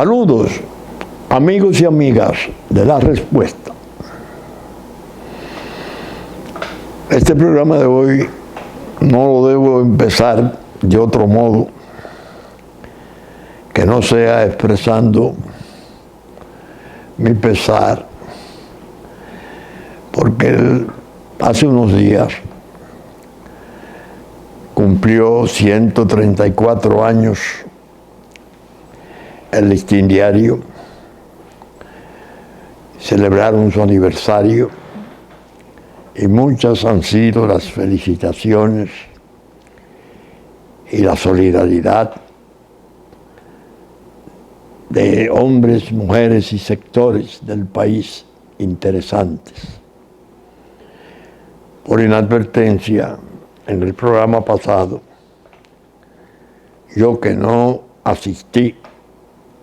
Saludos, amigos y amigas de La Respuesta. Este programa de hoy no lo debo empezar de otro modo que no sea expresando mi pesar, porque hace unos días cumplió 134 años el Listín Diario, celebraron su aniversario y muchas han sido las felicitaciones y la solidaridad de hombres, mujeres y sectores del país interesantes. Por inadvertencia, en el programa pasado, yo que no asistí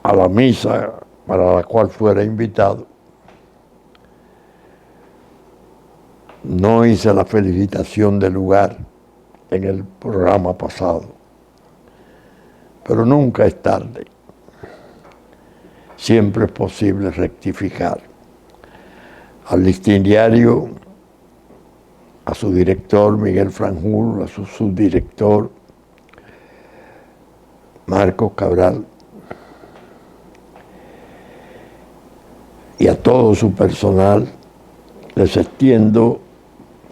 a la misa para la cual fuera invitado, no hice la felicitación del lugar en el programa pasado, pero nunca es tarde. Siempre es posible rectificar. Al Listín Diario, a su director Miguel Franjul, a su subdirector Marcos Cabral y a todo su personal les extiendo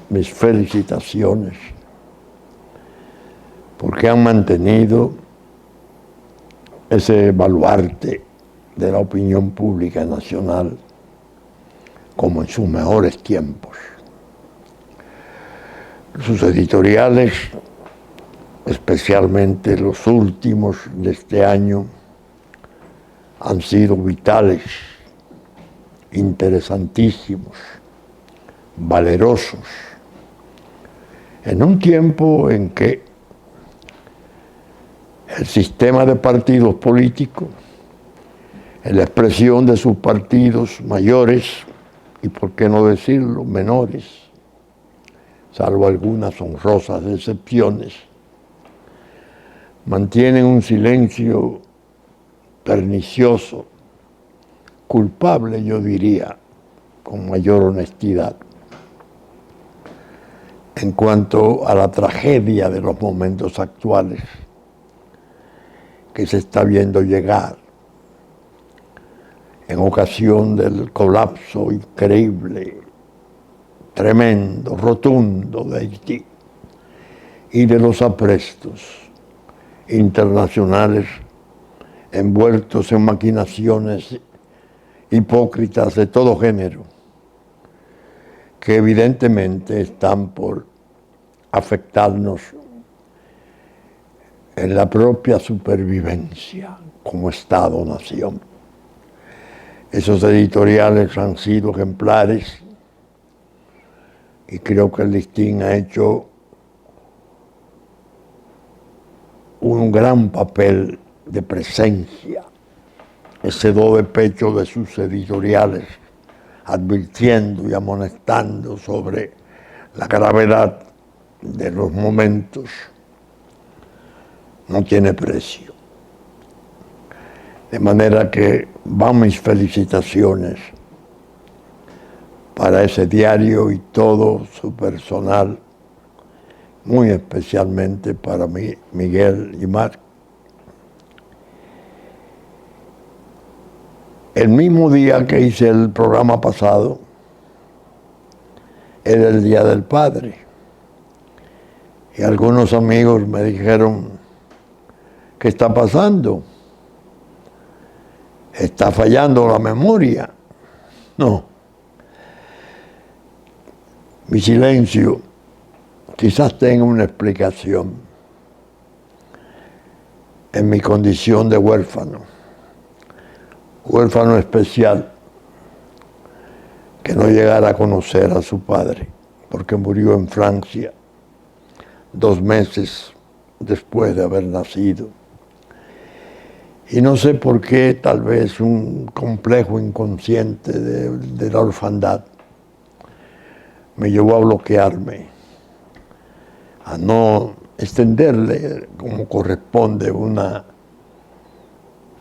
mis felicitaciones porque han mantenido ese baluarte de la opinión pública nacional como en sus mejores tiempos. Sus editoriales, especialmente los últimos de este año, han sido vitales, interesantísimos, valerosos, en un tiempo en que el sistema de partidos políticos, en la expresión de sus partidos mayores y, por qué no decirlo, menores, salvo algunas honrosas excepciones, mantienen un silencio pernicioso, culpable, yo diría, con mayor honestidad, en cuanto a la tragedia de los momentos actuales que se está viendo llegar en ocasión del colapso increíble, tremendo, rotundo de Haití y de los aprestos internacionales envueltos en maquinaciones hipócritas de todo género, que evidentemente están por afectarnos en la propia supervivencia como Estado-nación. Esos editoriales han sido ejemplares y creo que el Listín ha hecho un gran papel de presencia, ese do de pecho de sus editoriales, advirtiendo y amonestando sobre la gravedad de los momentos, no tiene precio. De manera que van mis felicitaciones para ese diario y todo su personal, muy especialmente para Miguel y Marc. El mismo día que hice el programa pasado, era el Día del Padre. Y algunos amigos me dijeron, ¿qué está pasando? ¿Está fallando la memoria? No. Mi silencio quizás tenga una explicación en mi condición de huérfano especial, que no llegara a conocer a su padre, porque murió en Francia 2 meses después de haber nacido. Y no sé por qué, tal vez un complejo inconsciente de la orfandad me llevó a bloquearme, a no extenderle como corresponde una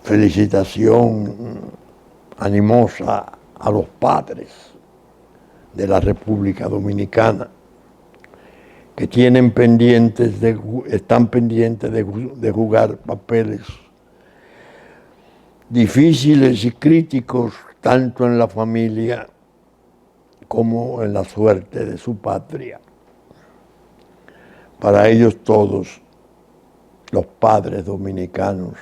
felicitación animosa a los padres de la República Dominicana que están pendientes de jugar papeles difíciles y críticos tanto en la familia como en la suerte de su patria. Para ellos todos, los padres dominicanos,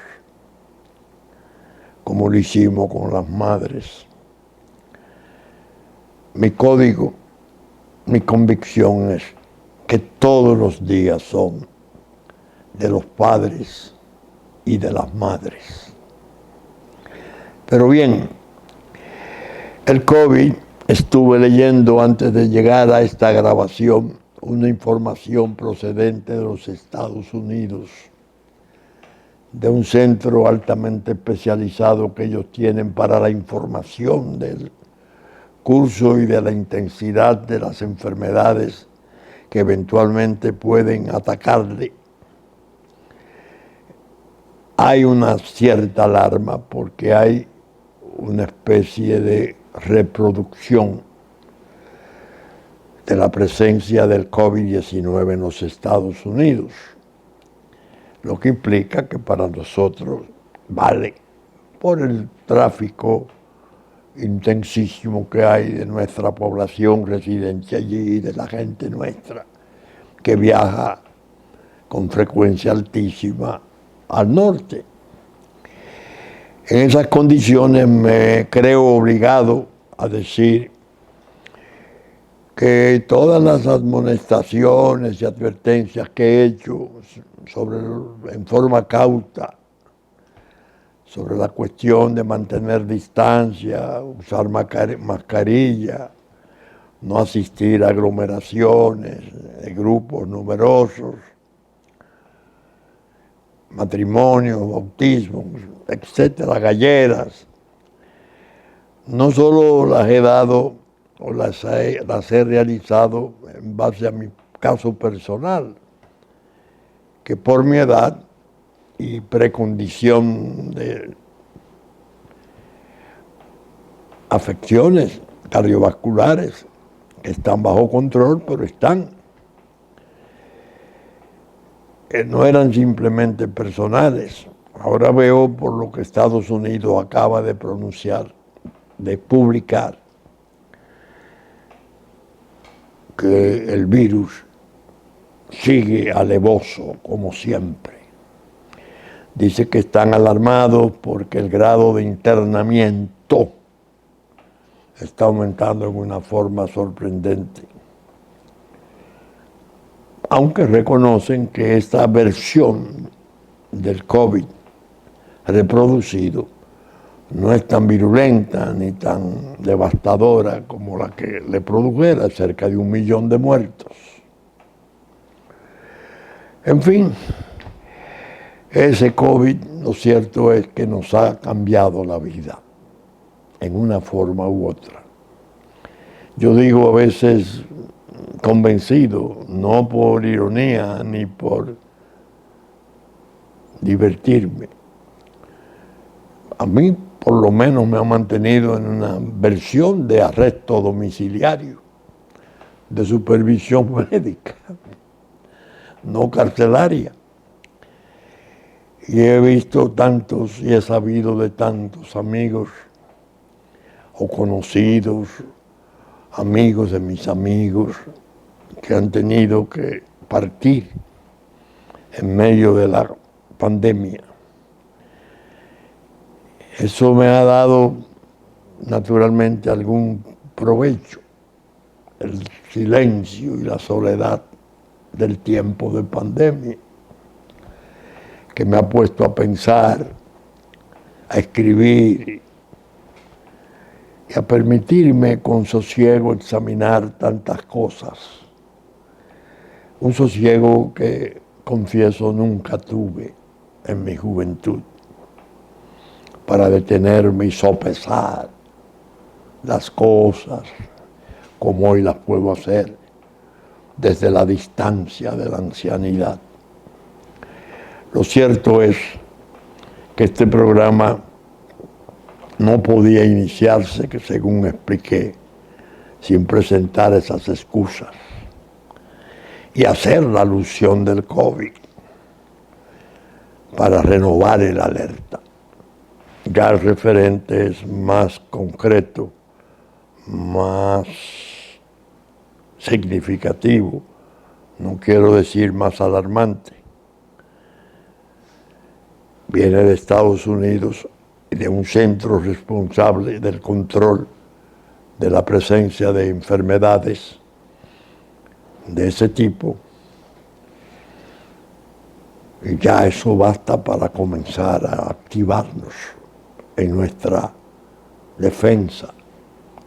como lo hicimos con las madres. Mi código, mi convicción es que todos los días son de los padres y de las madres. Pero bien, el COVID, estuve leyendo antes de llegar a esta grabación una información procedente de los Estados Unidos, de un centro altamente especializado que ellos tienen para la información del curso y de la intensidad de las enfermedades que eventualmente pueden atacarle. Hay una cierta alarma porque hay una especie de reproducción de la presencia del COVID-19 en los Estados Unidos, lo que implica que para nosotros vale por el tráfico intensísimo que hay de nuestra población residente allí, de la gente nuestra que viaja con frecuencia altísima al norte. En esas condiciones me creo obligado a decir que todas las amonestaciones y advertencias que he hecho en forma cauta sobre la cuestión de mantener distancia, usar mascarilla, no asistir a aglomeraciones de grupos numerosos, matrimonios, bautismos, etcétera, galleras. No solo las he dado o las he realizado en base a mi caso personal, que por mi edad y precondición de afecciones cardiovasculares que están bajo control, pero están. No eran simplemente personales. Ahora veo por lo que Estados Unidos acaba de pronunciar, de publicar, que el virus sigue alevoso como siempre. Dice que están alarmados porque el grado de internamiento está aumentando en una forma sorprendente. Aunque reconocen que esta versión del COVID reproducido no es tan virulenta ni tan devastadora como la que le produjera, cerca de 1 millón de muertos. En fin, ese COVID, lo cierto es que nos ha cambiado la vida en una forma u otra. Yo digo a veces convencido, no por ironía ni por divertirme. A mí, por lo menos, me ha mantenido en una versión de arresto domiciliario, de supervisión médica, no carcelaria. Y he visto tantos y he sabido de tantos amigos o conocidos, amigos de mis amigos, que han tenido que partir en medio de la pandemia. Eso me ha dado naturalmente algún provecho, el silencio y la soledad del tiempo de pandemia, que me ha puesto a pensar, a escribir y a permitirme con sosiego examinar tantas cosas. Un sosiego que, confieso, nunca tuve en mi juventud, para detenerme y sopesar las cosas como hoy las puedo hacer desde la distancia de la ancianidad. Lo cierto es que este programa no podía iniciarse, que según expliqué, sin presentar esas excusas y hacer la alusión del COVID para renovar el alerta. Ya el referente es más concreto, más significativo, no quiero decir más alarmante. Viene de Estados Unidos y de un centro responsable del control de la presencia de enfermedades de ese tipo. Y ya eso basta para comenzar a activarnos en nuestra defensa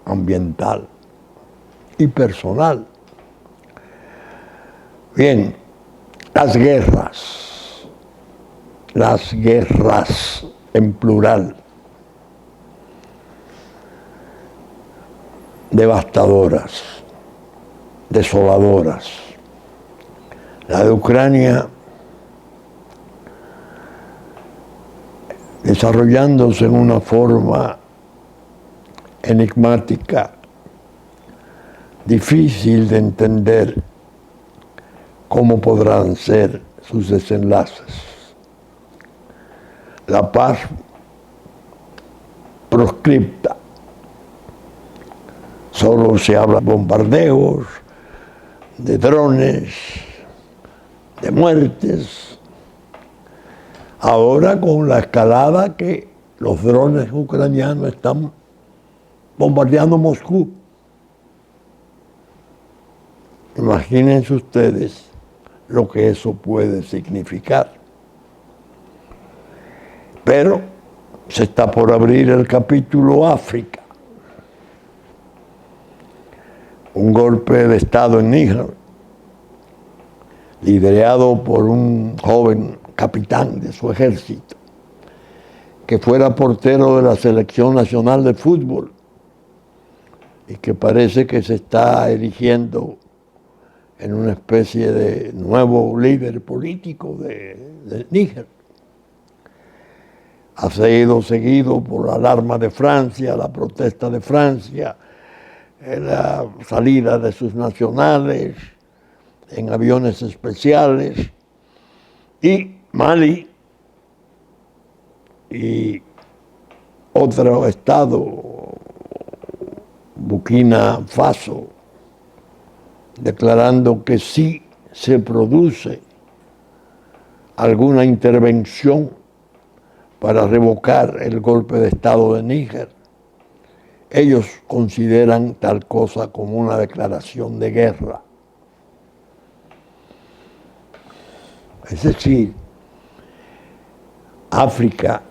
ambiental y personal. Bien, las guerras en plural, devastadoras, desoladoras. La de Ucrania desarrollándose en una forma enigmática, difícil de entender cómo podrán ser sus desenlaces. La paz proscripta. Solo se habla de bombardeos, de drones, de muertes. Ahora con la escalada que los drones ucranianos están bombardeando Moscú. Imagínense ustedes lo que eso puede significar. Pero se está por abrir el capítulo África. Un golpe de Estado en Níger, liderado por un joven capitán de su ejército, que fuera portero de la selección nacional de fútbol y que parece que se está erigiendo en una especie de nuevo líder político de Níger. Ha sido seguido por la alarma de Francia, la protesta de Francia, la salida de sus nacionales en aviones especiales, y Mali y otro estado, Burkina Faso, declarando que si se produce alguna intervención para revocar el golpe de Estado de Níger, ellos consideran tal cosa como una declaración de guerra. Es decir, África,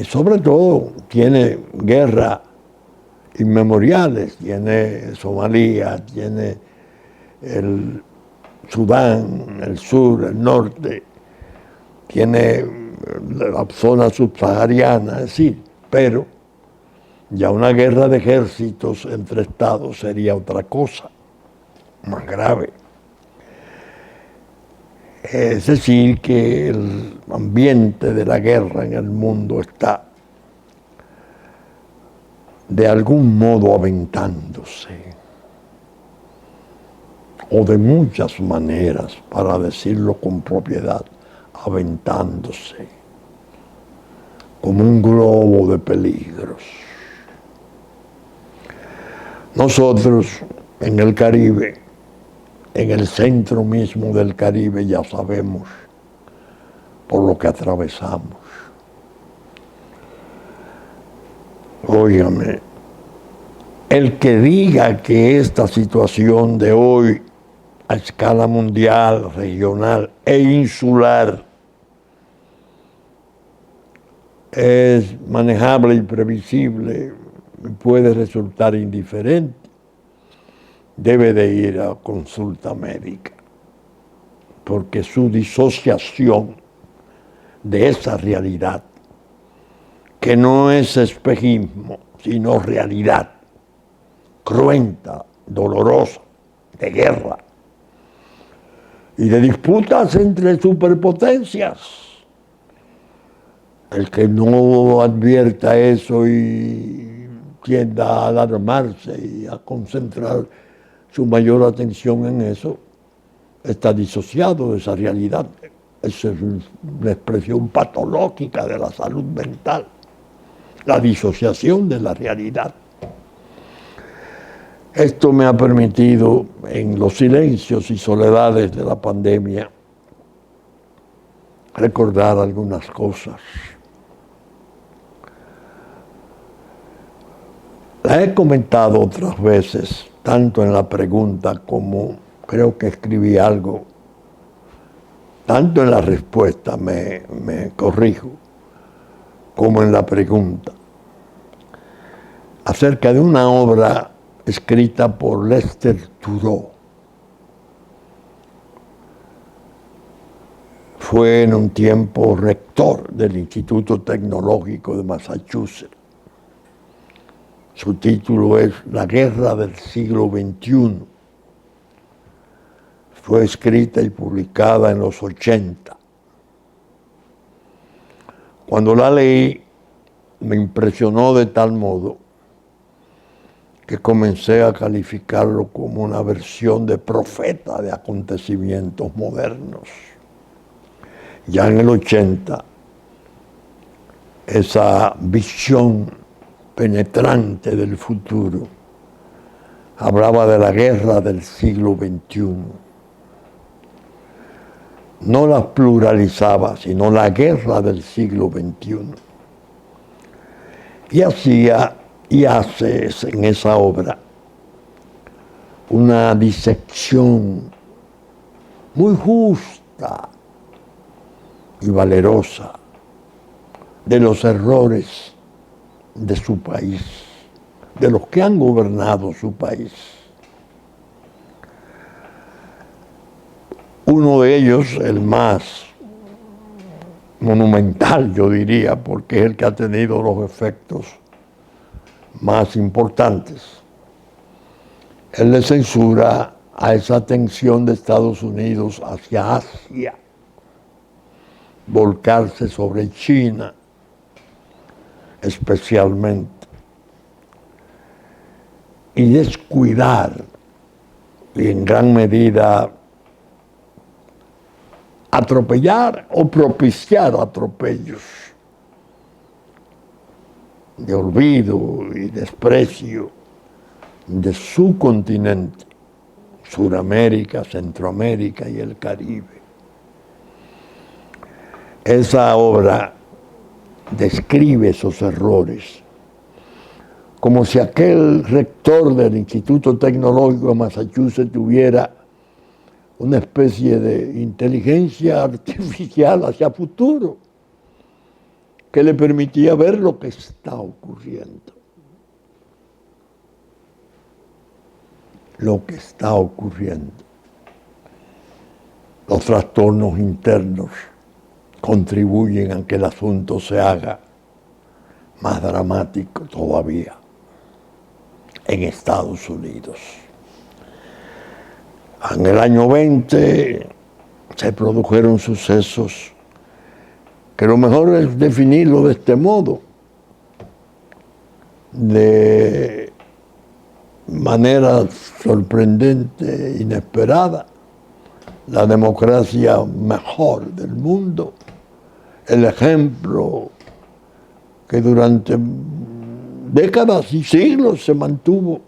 sobre todo, tiene guerra inmemoriales, tiene Somalia, tiene el Sudán, el sur, el norte, tiene la zona subsahariana, es decir, pero ya una guerra de ejércitos entre estados sería otra cosa, más grave. Es decir, que el ambiente de la guerra en el mundo está de algún modo aventándose, o de muchas maneras, para decirlo con propiedad, aventándose, como un globo de peligros. Nosotros en el Caribe, en el centro mismo del Caribe, ya sabemos por lo que atravesamos. Óigame, el que diga que esta situación de hoy a escala mundial, regional e insular es manejable y previsible, puede resultar indiferente, debe de ir a consulta médica, porque su disociación de esa realidad, que no es espejismo, sino realidad cruenta, dolorosa, de guerra y de disputas entre superpotencias, El que no advierta eso y tienda a alarmarse y a concentrar su mayor atención en eso, está disociado de esa realidad. Esa es una expresión patológica de la salud mental, la disociación de la realidad. Esto me ha permitido, en los silencios y soledades de la pandemia, recordar algunas cosas. La he comentado otras veces, tanto en la pregunta como creo que escribí algo, tanto en la respuesta, me corrijo, como en la pregunta, acerca de una obra escrita por Lester Thurow. Fue en un tiempo rector del Instituto Tecnológico de Massachusetts. Su título es La Guerra del Siglo XXI. Fue escrita y publicada en los 80. Cuando la leí, me impresionó de tal modo que comencé a calificarlo como una versión de profeta de acontecimientos modernos. Ya en el 80, esa visión penetrante del futuro hablaba de la guerra del siglo XXI. No la pluralizaba, sino la guerra del siglo XXI. Y hacía y hace en esa obra una disección muy justa y valerosa de los errores de su país, de los que han gobernado su país. Uno de ellos, el más monumental, yo diría, porque es el que ha tenido los efectos más importantes, él le censura a esa tensión de Estados Unidos hacia Asia, volcarse sobre China especialmente, y descuidar y en gran medida atropellar o propiciar atropellos de olvido y desprecio de su continente, Suramérica, Centroamérica y el Caribe. Esa obra describe esos errores, como si aquel rector del Instituto Tecnológico de Massachusetts tuviera una especie de inteligencia artificial hacia futuro, que le permitía ver lo que está ocurriendo. Lo que está ocurriendo. Los trastornos internos contribuyen a que el asunto se haga más dramático todavía en Estados Unidos. En el año 20 se produjeron sucesos que lo mejor es definirlo de este modo, de manera sorprendente, inesperada, la democracia mejor del mundo, el ejemplo que durante décadas y siglos se mantuvo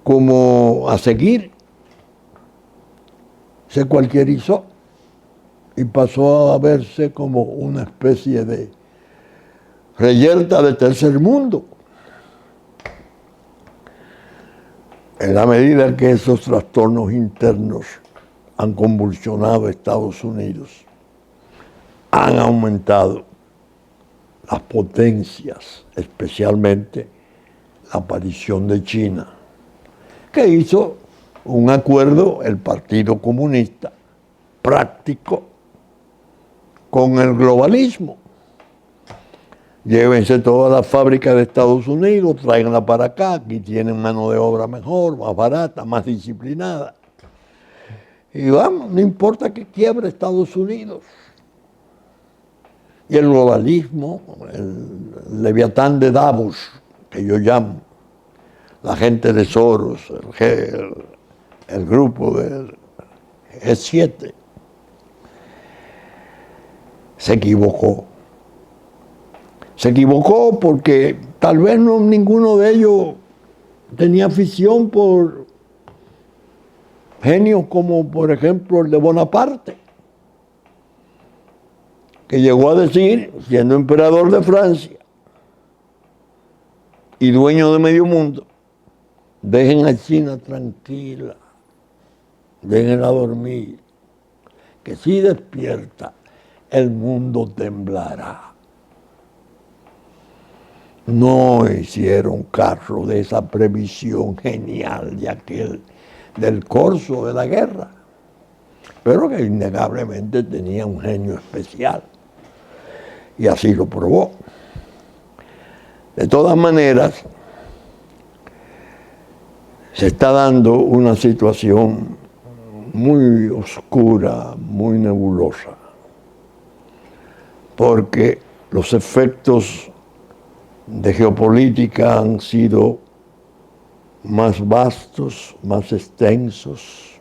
como a seguir, se cualquierizó y pasó a verse como una especie de reyerta de tercer mundo. En la medida que esos trastornos internos han convulsionado a Estados Unidos, han aumentado las potencias, especialmente la aparición de China, que hizo un acuerdo, el Partido Comunista, práctico, con el globalismo. Llévense todas las fábricas de Estados Unidos, tráiganla para acá, aquí tienen mano de obra mejor, más barata, más disciplinada. Y vamos, no importa que quiebre Estados Unidos. y el globalismo, el leviatán de Davos, que yo llamo, la gente de Soros, el grupo del G7, se equivocó. Se equivocó porque tal vez ninguno de ellos tenía afición por genios como, por ejemplo, el de Bonaparte, que llegó a decir, siendo emperador de Francia y dueño de medio mundo, dejen a China tranquila, déjenla dormir, que si despierta, el mundo temblará. No hicieron caso de esa previsión genial del corso de la guerra, pero que innegablemente tenía un genio especial, y así lo probó. De todas maneras, se está dando una situación muy oscura, muy nebulosa, porque los efectos de geopolítica han sido más vastos, más extensos,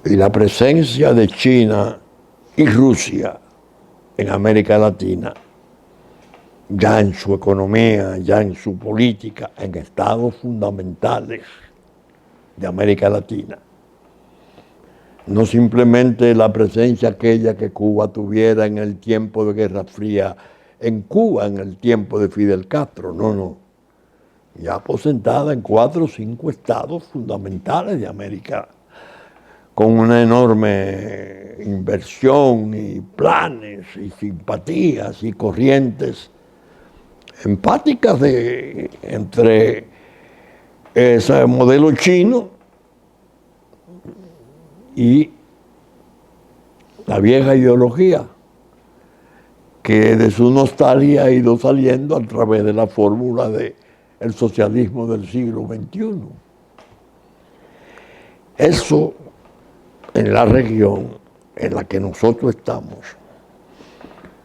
y la presencia de China y Rusia en América Latina, ya en su economía, ya en su política, en estados fundamentales de América Latina. No simplemente la presencia aquella que Cuba tuviera en el tiempo de Guerra Fría, en Cuba en el tiempo de Fidel Castro, no. Ya aposentada en 4 o 5 estados fundamentales de América, con una enorme inversión y planes y simpatías y corrientes empáticas entre ese modelo chino y la vieja ideología que de su nostalgia ha ido saliendo a través de la fórmula del socialismo del siglo XXI. Eso en la región en la que nosotros estamos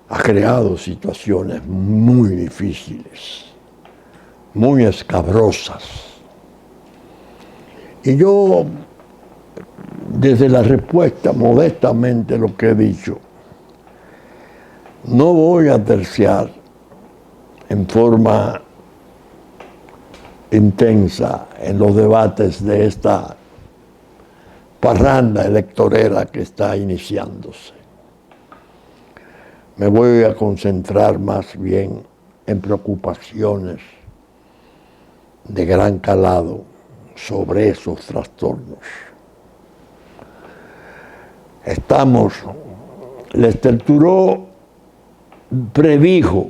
ha creado situaciones muy difíciles, muy escabrosas. Y yo, desde la respuesta, modestamente lo que he dicho, no voy a terciar en forma intensa en los debates de esta parranda electorera que está iniciándose. Me voy a concentrar más bien en preocupaciones de gran calado sobre esos trastornos. Lester Thurow predijo,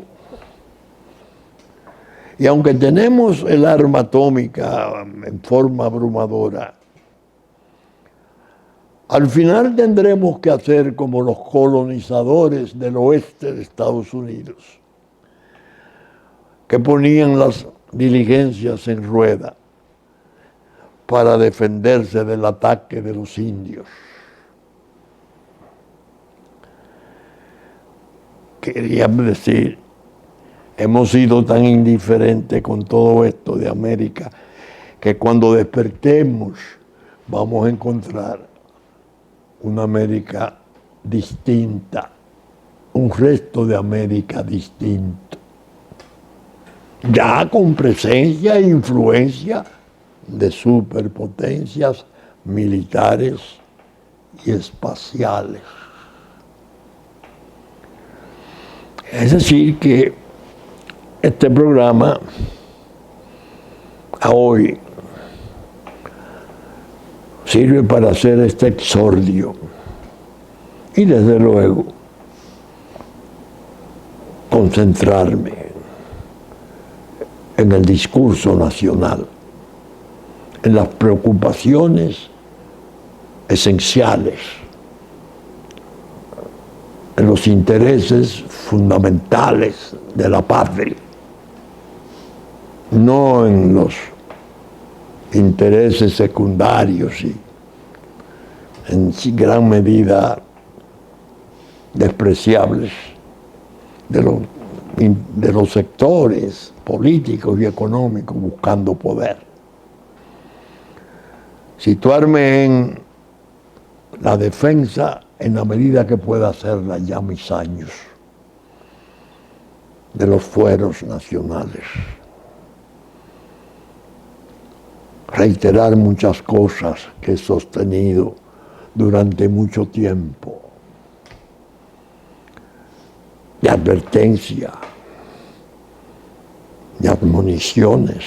y aunque tenemos el arma atómica en forma abrumadora, al final tendremos que hacer como los colonizadores del oeste de Estados Unidos, que ponían las diligencias en rueda para defenderse del ataque de los indios. Quería decir, hemos sido tan indiferentes con todo esto de América que cuando despertemos vamos a encontrar una América distinta, un resto de América distinto, ya con presencia e influencia de superpotencias militares y espaciales. Es decir, que este programa a hoy sirve para hacer este exordio y desde luego concentrarme en el discurso nacional, en las preocupaciones esenciales, en los intereses fundamentales de la patria, no en los intereses secundarios y en gran medida despreciables de los sectores políticos y económicos buscando poder. Situarme en la defensa en la medida que pueda hacerla ya mis años de los fueros nacionales. Reiterar muchas cosas que he sostenido durante mucho tiempo, de advertencia, de admoniciones,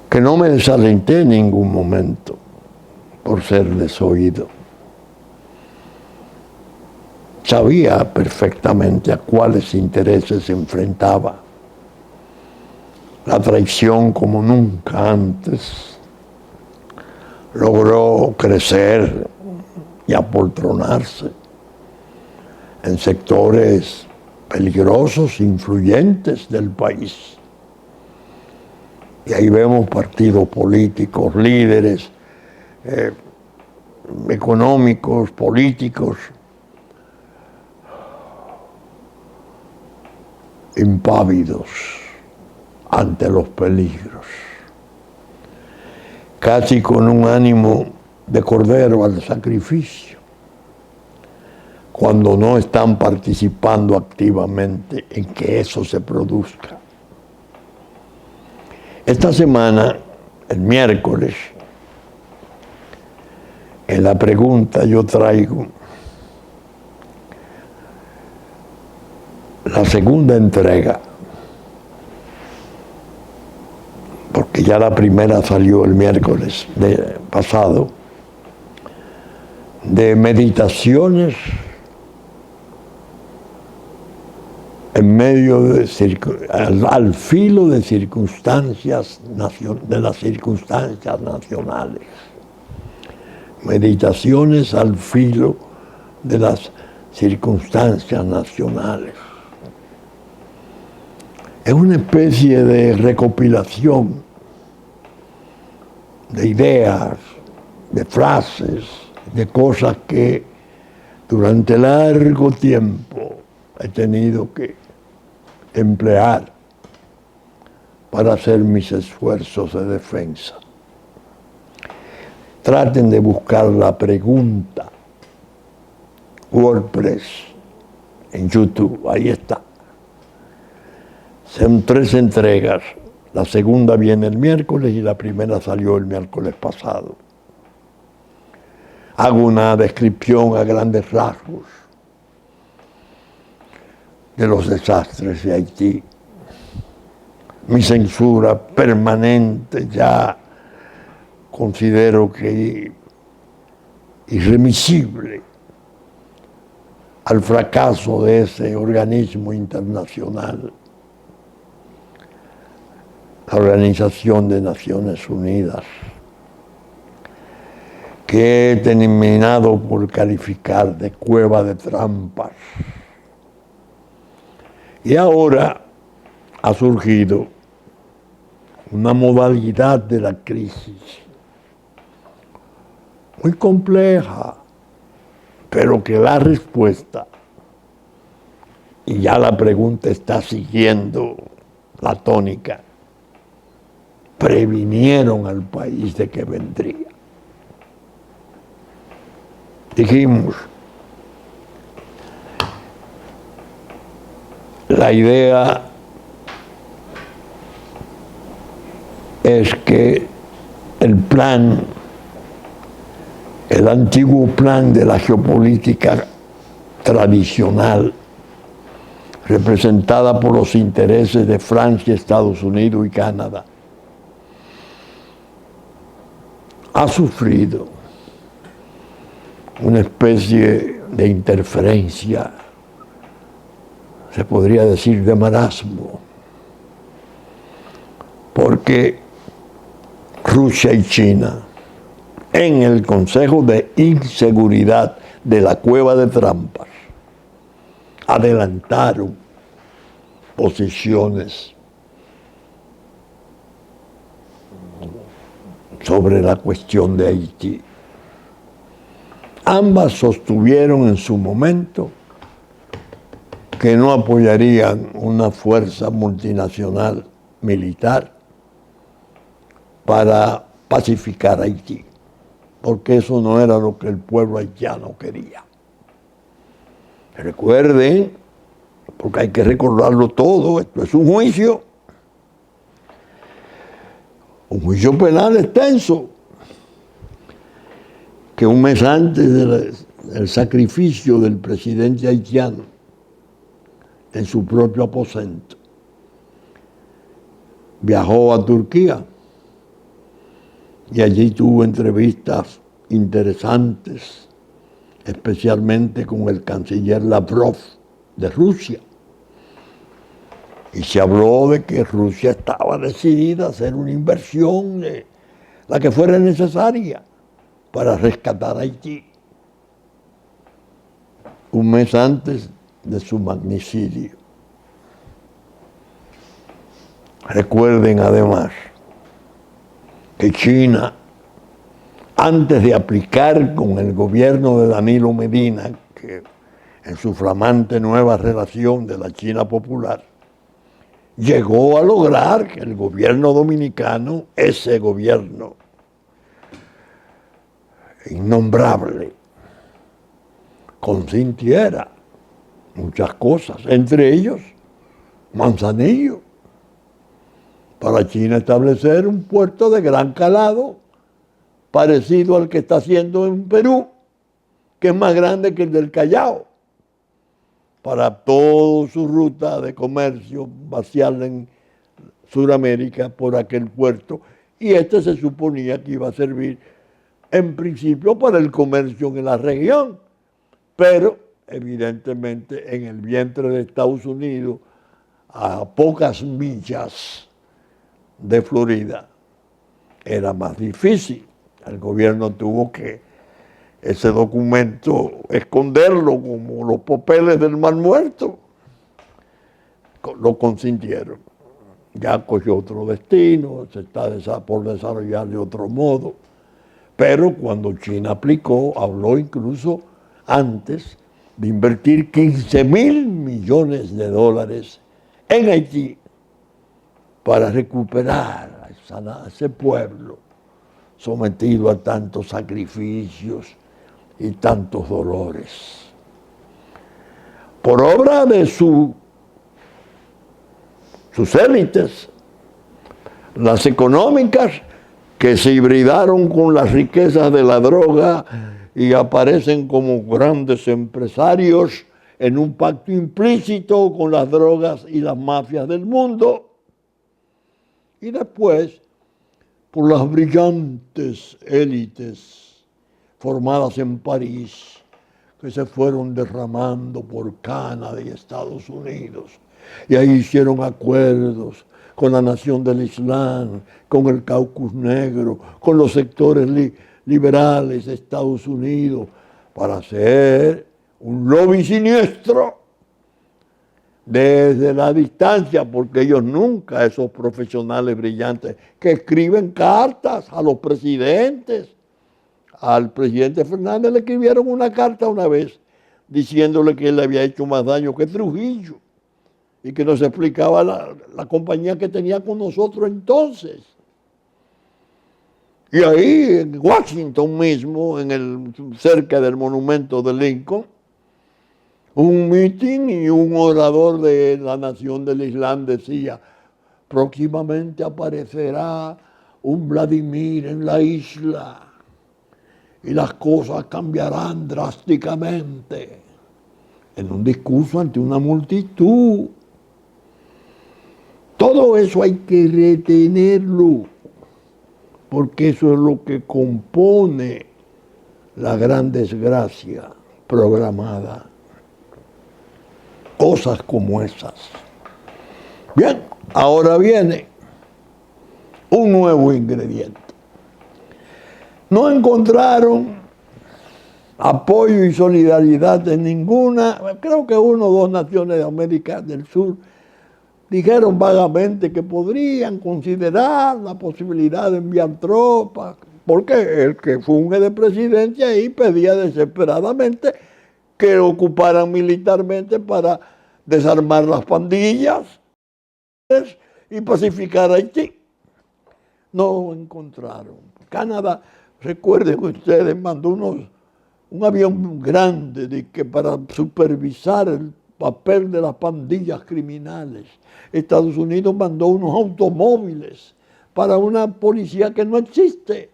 que no me desalenté en ningún momento por ser desoído. Sabía perfectamente a cuáles intereses se enfrentaba. La traición, como nunca antes, logró crecer y apoltronarse en sectores peligrosos, influyentes del país. Y ahí vemos partidos políticos, líderes económicos, políticos, impávidos ante los peligros, casi con un ánimo de cordero al sacrificio, cuando no están participando activamente en que eso se produzca. Esta semana, el miércoles, en la pregunta yo traigo la segunda entrega, porque ya la primera salió el miércoles pasado, de meditaciones en medio al filo de circunstancias, de las circunstancias nacionales. Meditaciones al filo de las circunstancias nacionales. Es una especie de recopilación de ideas, de frases, de cosas que durante largo tiempo he tenido que emplear para hacer mis esfuerzos de defensa. Traten de buscar la pregunta WordPress en YouTube, ahí está. Son 3 entregas, la segunda viene el miércoles y la primera salió el miércoles pasado. Hago una descripción a grandes rasgos de los desastres de Haití. Mi censura permanente, ya considero que irremisible, al fracaso de ese organismo internacional, la Organización de Naciones Unidas, que he terminado por calificar de cueva de trampas. Y ahora ha surgido una modalidad de la crisis muy compleja, pero que la respuesta, y ya la pregunta está siguiendo la tónica, previnieron al país de que vendría. Dijimos, la idea es que el antiguo plan de la geopolítica tradicional, representada por los intereses de Francia, Estados Unidos y Canadá, ha sufrido una especie de interferencia, se podría decir de marasmo, porque Rusia y China, en el Consejo de Inseguridad de la Cueva de Trampas, adelantaron posiciones sobre la cuestión de Haití. Ambas sostuvieron en su momento que no apoyarían una fuerza multinacional militar para pacificar Haití, porque eso no era lo que el pueblo haitiano quería. Recuerden, porque hay que recordarlo todo, esto es un juicio penal extenso, que un mes antes del sacrificio del presidente haitiano en su propio aposento, viajó a Turquía y allí tuvo entrevistas interesantes, especialmente con el canciller Lavrov de Rusia. Y se habló de que Rusia estaba decidida a hacer una inversión, la que fuera necesaria, para rescatar a Haití. Un mes antes de su magnicidio. Recuerden además que China, antes de aplicar con el gobierno de Danilo Medina, que en su flamante nueva relación de la China popular, llegó a lograr que el gobierno dominicano, ese gobierno innombrable, consintiera muchas cosas, entre ellos Manzanillo, para China establecer un puerto de gran calado parecido al que está haciendo en Perú, que es más grande que el del Callao, para toda su ruta de comercio vaciarla en Sudamérica por aquel puerto, y este se suponía que iba a servir en principio para el comercio en la región, pero evidentemente en el vientre de Estados Unidos, a pocas millas de Florida, era más difícil. El gobierno tuvo que ese documento esconderlo como los papeles del Mar Muerto. Lo consintieron. Ya cogió otro destino, se está por desarrollar de otro modo. Pero cuando China aplicó, habló incluso antes de invertir 15,000 millones de dólares en Haití para recuperar a ese pueblo sometido a tantos sacrificios y tantos dolores. Por obra de sus élites, las económicas, que se hibridaron con las riquezas de la droga y aparecen como grandes empresarios en un pacto implícito con las drogas y las mafias del mundo. Y después, por las brillantes élites formadas en París, que se fueron derramando por Canadá y Estados Unidos. Y ahí hicieron acuerdos con la nación del Islam, con el Caucus Negro, con los sectores liberales de Estados Unidos, para hacer un lobby siniestro desde la distancia, porque ellos nunca, esos profesionales brillantes, que escriben cartas a los presidentes, al presidente Fernández le escribieron una carta una vez diciéndole que él le había hecho más daño que Trujillo y que nos explicaba la compañía que tenía con nosotros entonces. Y ahí en Washington mismo, cerca del monumento de Lincoln, un mitin y un orador de la nación del Islam decía: próximamente aparecerá un Vladimir en la isla y las cosas cambiarán drásticamente. En un discurso ante una multitud. Todo eso hay que retenerlo, porque eso es lo que compone la gran desgracia programada. Cosas como esas. Bien, ahora viene un nuevo ingrediente. No encontraron apoyo y solidaridad de ninguna, creo que una o dos naciones de América del Sur dijeron vagamente que podrían considerar la posibilidad de enviar tropas, porque el que funge de presidente ahí pedía desesperadamente que ocuparan militarmente para desarmar las pandillas y pacificar a Haití. No encontraron. Canadá, recuerden ustedes, mandó un avión grande para supervisar el papel de las pandillas criminales. Estados Unidos mandó unos automóviles para una policía que no existe,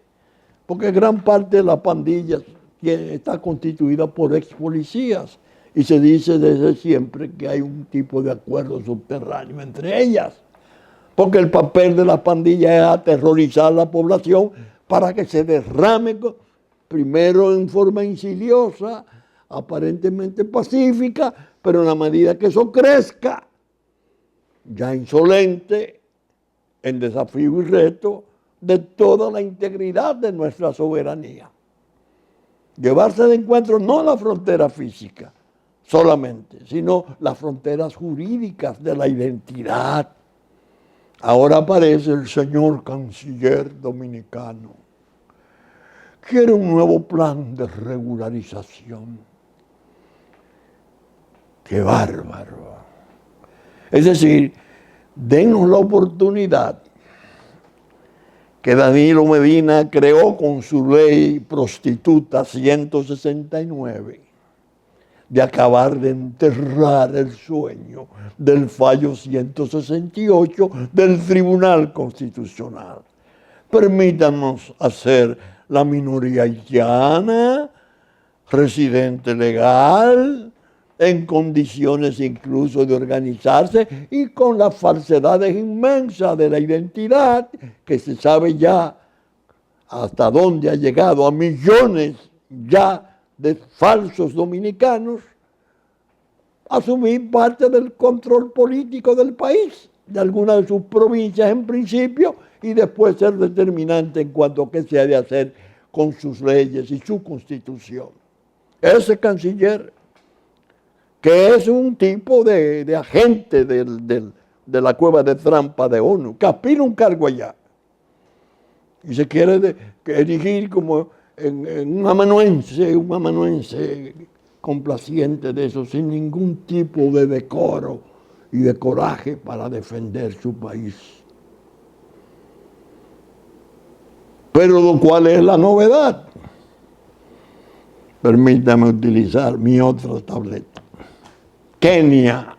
porque gran parte de las pandillas está constituida por ex policías y se dice desde siempre que hay un tipo de acuerdo subterráneo entre ellas, porque el papel de las pandillas es aterrorizar a la población para que se derrame primero en forma insidiosa, aparentemente pacífica, pero en la medida que eso crezca, ya insolente, en desafío y reto de toda la integridad de nuestra soberanía. Llevarse de encuentro no la frontera física solamente, sino las fronteras jurídicas de la identidad. Ahora aparece el señor canciller dominicano. Quiere un nuevo plan de regularización. ¡Qué bárbaro! Es decir, denos la oportunidad que Danilo Medina creó con su ley prostituta 169, de acabar de enterrar el sueño del fallo 168 del Tribunal Constitucional. Permítanos hacer la minoría haitiana, residente legal, en condiciones incluso de organizarse y con las falsedades inmensas de la identidad, que se sabe ya hasta dónde ha llegado a millones ya de falsos dominicanos, asumir parte del control político del país, de algunas de sus provincias en principio, y después ser determinante en cuanto a qué se ha de hacer con sus leyes y su constitución. Ese canciller, que es un tipo de agente de la cueva de trampa de ONU, que aspira a un cargo allá, y se quiere erigir como en un amanuense complaciente de eso, sin ningún tipo de decoro y de coraje para defender su país. Pero ¿cuál es la novedad? Permítame utilizar mi otra tableta. Kenia,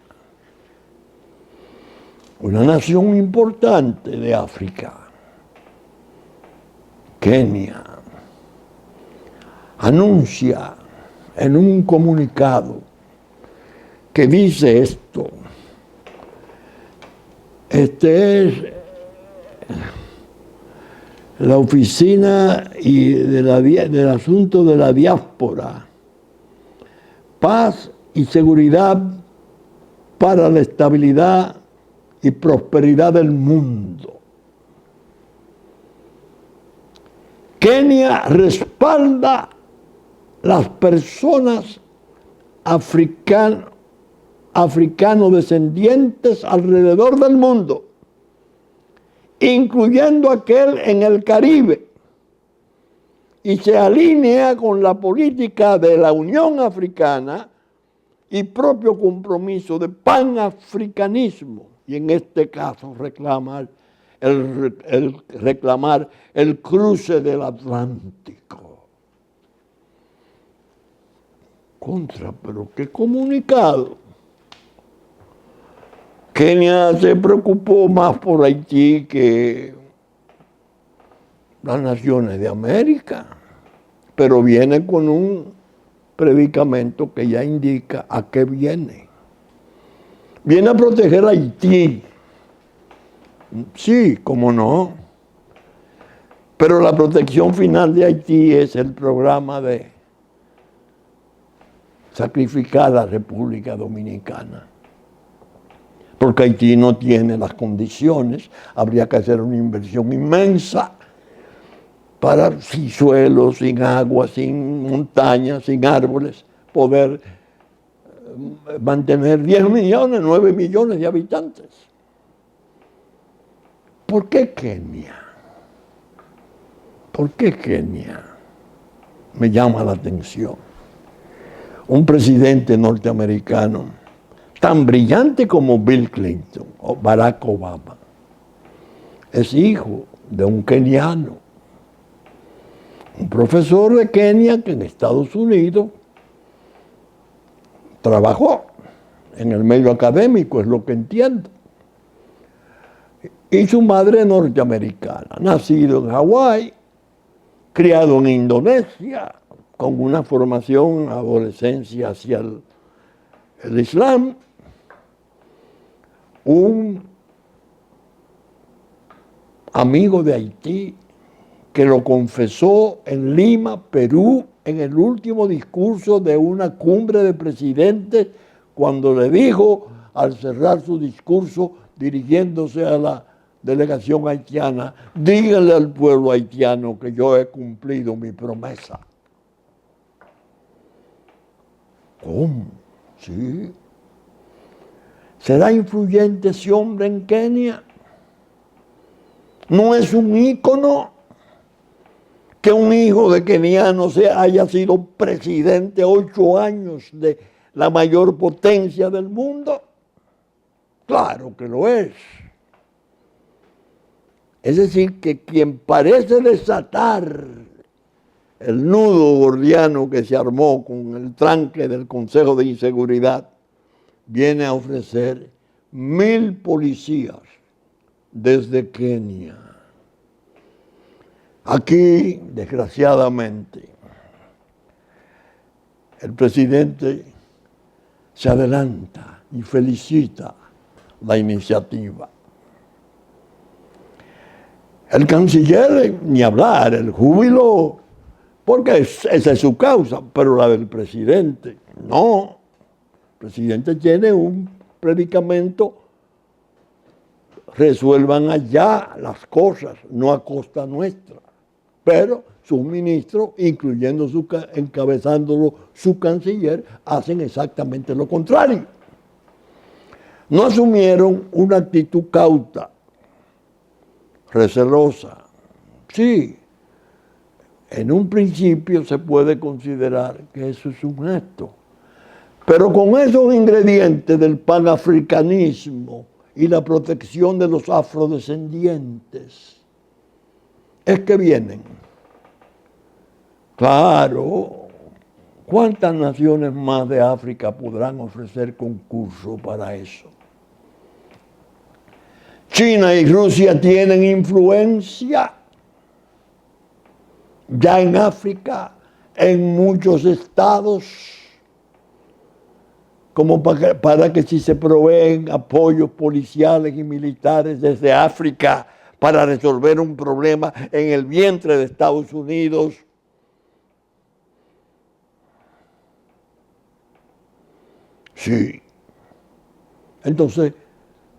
una nación importante de África. Kenia anuncia en un comunicado que dice esto. Este es la oficina del asunto de la diáspora, paz y seguridad para la estabilidad y prosperidad del mundo. Kenia respalda las personas africano-descendientes alrededor del mundo, incluyendo aquel en el Caribe, y se alinea con la política de la Unión Africana y propio compromiso de panafricanismo, y en este caso reclamar el cruce del Atlántico. Pero qué comunicado. Kenia se preocupó más por Haití que las naciones de América, pero viene con un predicamento que ya indica a qué viene. Viene a proteger a Haití. Sí, cómo no. Pero la protección final de Haití es el programa de sacrificar a la República Dominicana. Porque Haití no tiene las condiciones, habría que hacer una inversión inmensa para, sin suelo, sin agua, sin montañas, sin árboles, poder mantener 10 millones, 9 millones de habitantes. ¿Por qué Kenia? ¿Por qué Kenia? Me llama la atención. Un presidente norteamericano tan brillante como Bill Clinton o Barack Obama es hijo de un keniano, un profesor de Kenia que en Estados Unidos trabajó en el medio académico, es lo que entiendo. Y su madre norteamericana, nacido en Hawái, criado en Indonesia, con una formación, adolescencia hacia el Islam, un amigo de Haití que lo confesó en Lima, Perú, en el último discurso de una cumbre de presidentes, cuando le dijo, al cerrar su discurso, dirigiéndose a la delegación haitiana, díganle al pueblo haitiano que yo he cumplido mi promesa. ¿Cómo? Sí. ¿Será influyente ese hombre en Kenia? ¿No es un ícono que un hijo de keniano haya sido presidente 8 años de la mayor potencia del mundo? Claro que lo es. Es decir, que quien parece desatar el nudo gordiano que se armó con el tranque del Consejo de Inseguridad, viene a ofrecer 1000 policías desde Kenia. Aquí, desgraciadamente, el presidente se adelanta y felicita la iniciativa. El canciller, ni hablar, el júbilo, porque esa es su causa, pero la del presidente, no. El presidente tiene un predicamento, resuelvan allá las cosas, no a costa nuestra. Pero sus ministros, incluyendo encabezándolo su canciller, hacen exactamente lo contrario. No asumieron una actitud cauta, recelosa. Sí, en un principio se puede considerar que eso es un acto, pero con esos ingredientes del panafricanismo y la protección de los afrodescendientes, es que vienen. Claro, ¿cuántas naciones más de África podrán ofrecer concurso para eso? China y Rusia tienen influencia ya en África, en muchos estados, como para que si se proveen apoyos policiales y militares desde África para resolver un problema en el vientre de Estados Unidos. Sí. Entonces,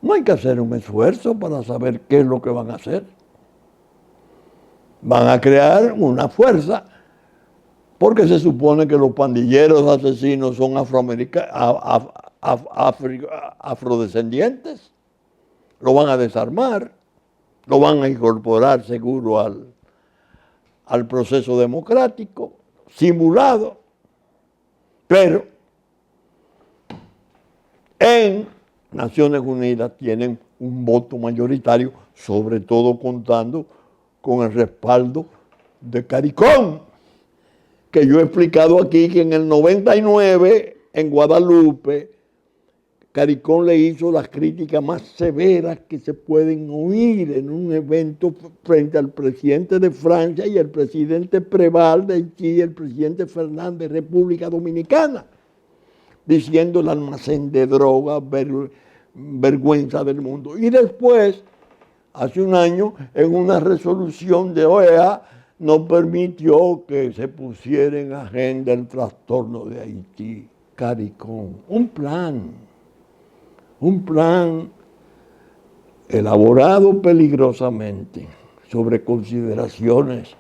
no hay que hacer un esfuerzo para saber qué es lo que van a hacer. Van a crear una fuerza, porque se supone que los pandilleros asesinos son afrodescendientes. Lo van a desarmar, lo van a incorporar seguro al proceso democrático, simulado, pero en Naciones Unidas tienen un voto mayoritario, sobre todo contando con el respaldo de CARICOM, que yo he explicado aquí que en el 99, en Guadalupe, CARICOM le hizo las críticas más severas que se pueden oír en un evento frente al presidente de Francia y el presidente Preval de Haití y el presidente Fernández de República Dominicana, diciendo el almacén de drogas, vergüenza del mundo. Y después, hace un año, en una resolución de OEA, no permitió que se pusiera en agenda el trastorno de Haití. CARICOM, un plan elaborado peligrosamente sobre consideraciones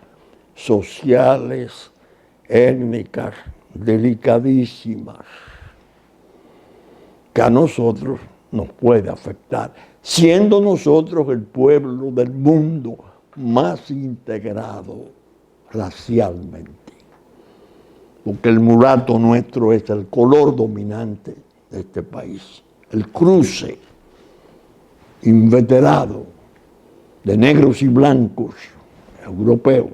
sociales, étnicas, delicadísimas, que a nosotros nos puede afectar, siendo nosotros el pueblo del mundo más integrado racialmente. Porque el mulato nuestro es el color dominante de este país. El cruce inveterado de negros y blancos europeos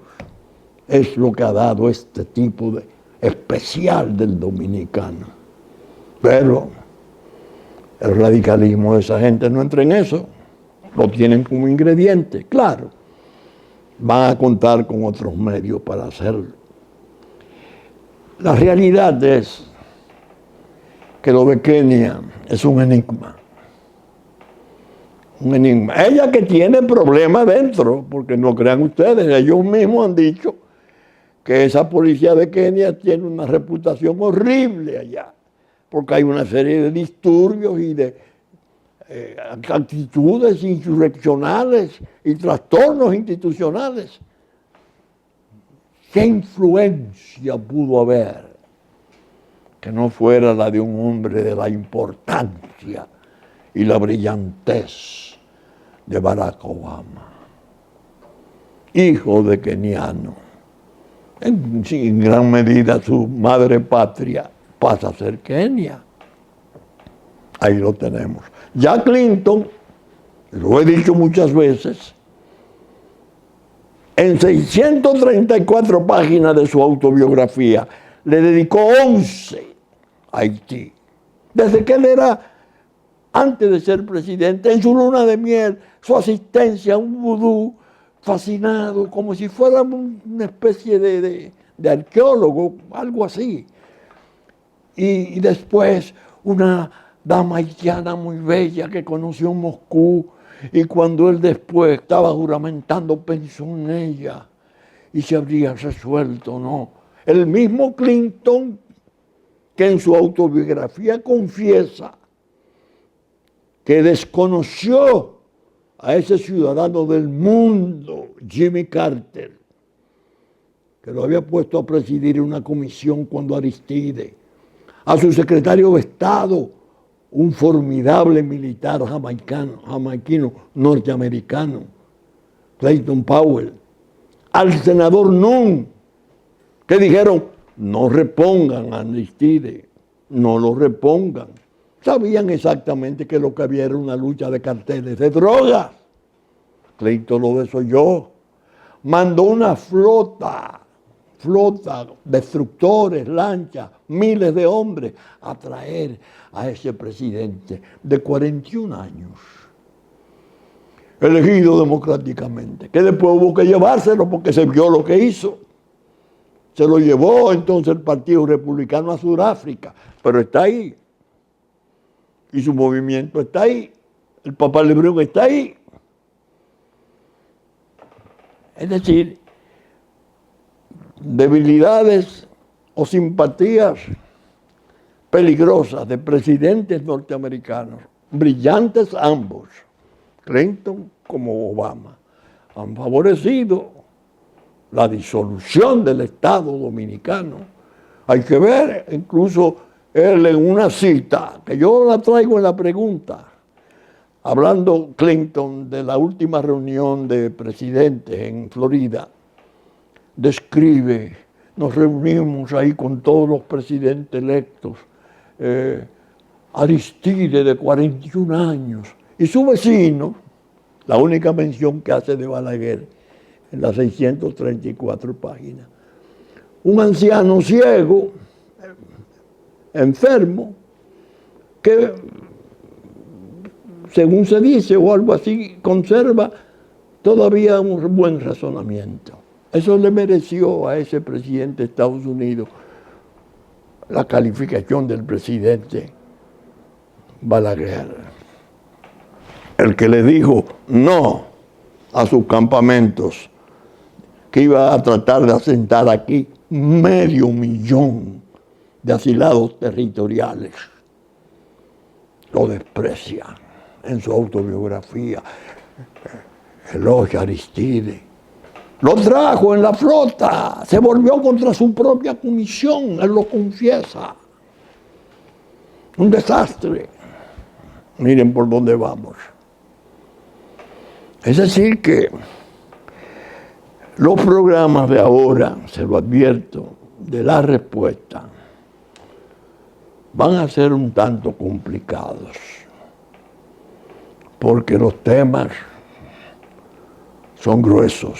es lo que ha dado este tipo de especial del dominicano. Pero el radicalismo de esa gente no entra en eso. Lo tienen como ingrediente, claro. Van a contar con otros medios para hacerlo. La realidad es que lo de Kenia es un enigma. Un enigma. Ella que tiene problemas dentro, porque no crean ustedes, ellos mismos han dicho que esa policía de Kenia tiene una reputación horrible allá, porque hay una serie de disturbios y de actitudes insurreccionales y trastornos institucionales. ¿Qué influencia pudo haber que no fuera la de un hombre de la importancia y la brillantez de Barack Obama? Hijo de keniano. En gran medida su madre patria pasa a ser Kenia. Ahí lo tenemos. Ya Clinton, lo he dicho muchas veces, en 634 páginas de su autobiografía, le dedicó 11 a Haití. Desde que él era, antes de ser presidente, en su luna de miel, su asistencia a un vudú fascinado, como si fuera una especie de arqueólogo, algo así. Y después una dama haitiana muy bella que conoció en Moscú, y cuando él después estaba juramentando pensó en ella y se habría resuelto, ¿no? El mismo Clinton que en su autobiografía confiesa que desconoció a ese ciudadano del mundo, Jimmy Carter, que lo había puesto a presidir una comisión cuando Aristide, a su secretario de Estado, un formidable militar jamaiquino norteamericano, Clayton Powell, al senador Nunn, que dijeron, no repongan a Aristide, no lo repongan. Sabían exactamente que lo que había era una lucha de carteles de drogas. Clayton lo desoyó. Mandó una flota, destructores, lanchas, miles de hombres, a traer a ese presidente de 41 años, elegido democráticamente, que después hubo que llevárselo porque se vio lo que hizo. Se lo llevó entonces el Partido Republicano a Sudáfrica, pero está ahí. Y su movimiento está ahí. El Papa Lebrun está ahí. Es decir, debilidades o simpatías peligrosas de presidentes norteamericanos, brillantes ambos, Clinton como Obama, han favorecido la disolución del Estado dominicano. Hay que ver, incluso él en una cita, que yo la traigo en la pregunta, hablando Clinton de la última reunión de presidentes en Florida, describe, nos reunimos ahí con todos los presidentes electos, Aristide de 41 años, y su vecino, la única mención que hace de Balaguer en las 634 páginas, un anciano ciego, enfermo, que según se dice o algo así, conserva todavía un buen razonamiento. Eso le mereció a ese presidente de Estados Unidos la calificación del presidente Balaguer, el que le dijo no a sus campamentos, que iba a tratar de asentar aquí 500,000 de asilados territoriales. Lo desprecia en su autobiografía. Elogia a Aristide. Lo trajo en la flota, se volvió contra su propia comisión, él lo confiesa. Un desastre. Miren por dónde vamos. Es decir que Los programas de ahora, se lo advierto, de la respuesta, van a ser un tanto complicados, porque los temas son gruesos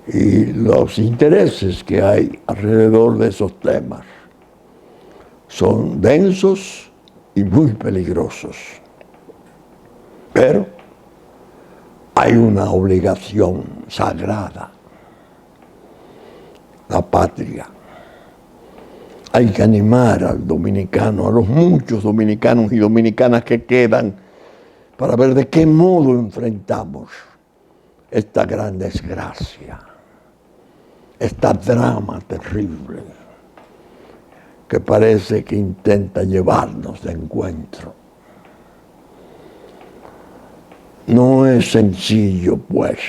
y los intereses que hay alrededor de esos temas son densos y muy peligrosos. Pero hay una obligación sagrada, la patria. Hay que animar al dominicano, a los muchos dominicanos y dominicanas que quedan, para ver de qué modo enfrentamos esta gran desgracia, esta drama terrible que parece que intenta llevarnos de encuentro. No es sencillo, pues,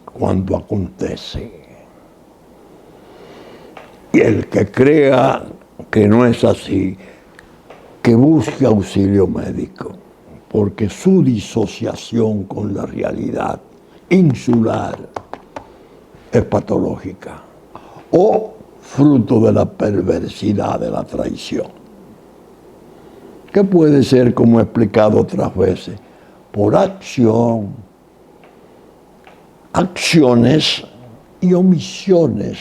cuando acontece. Y el que crea que no es así, que busque auxilio médico, porque su disociación con la realidad insular es patológica o fruto de la perversidad de la traición, que puede ser, como he explicado otras veces, por acciones y omisiones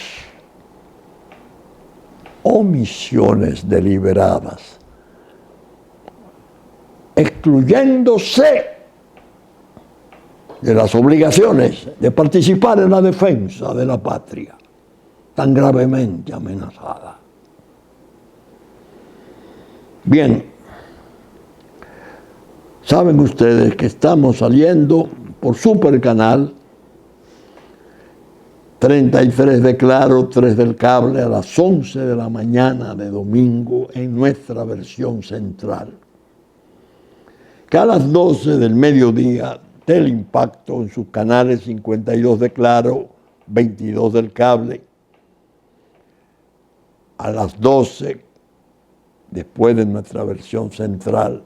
deliberadas, excluyéndose de las obligaciones de participar en la defensa de la patria, tan gravemente amenazada. Bien, saben ustedes que estamos saliendo por Supercanal 33 de Claro, 3 del Cable, a las 11 de la mañana de domingo en nuestra versión central. Que a las 12 del mediodía, Teleimpacto en sus canales 52 de Claro, 22 del Cable. A las 12, después de nuestra versión central,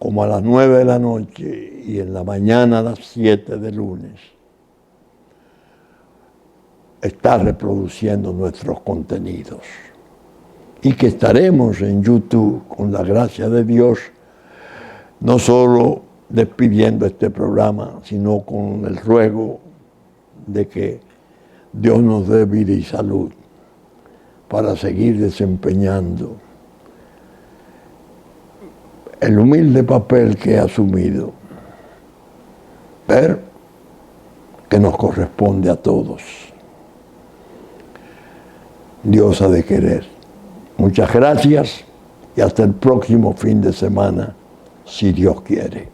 como a las 9 de la noche y en la mañana a las 7 de lunes, está reproduciendo nuestros contenidos. Y que estaremos en YouTube, con la gracia de Dios, no solo despidiendo este programa, sino con el ruego de que Dios nos dé vida y salud para seguir desempeñando el humilde papel que he asumido, pero que nos corresponde a todos. Dios ha de querer. Muchas gracias y hasta el próximo fin de semana, si Dios quiere.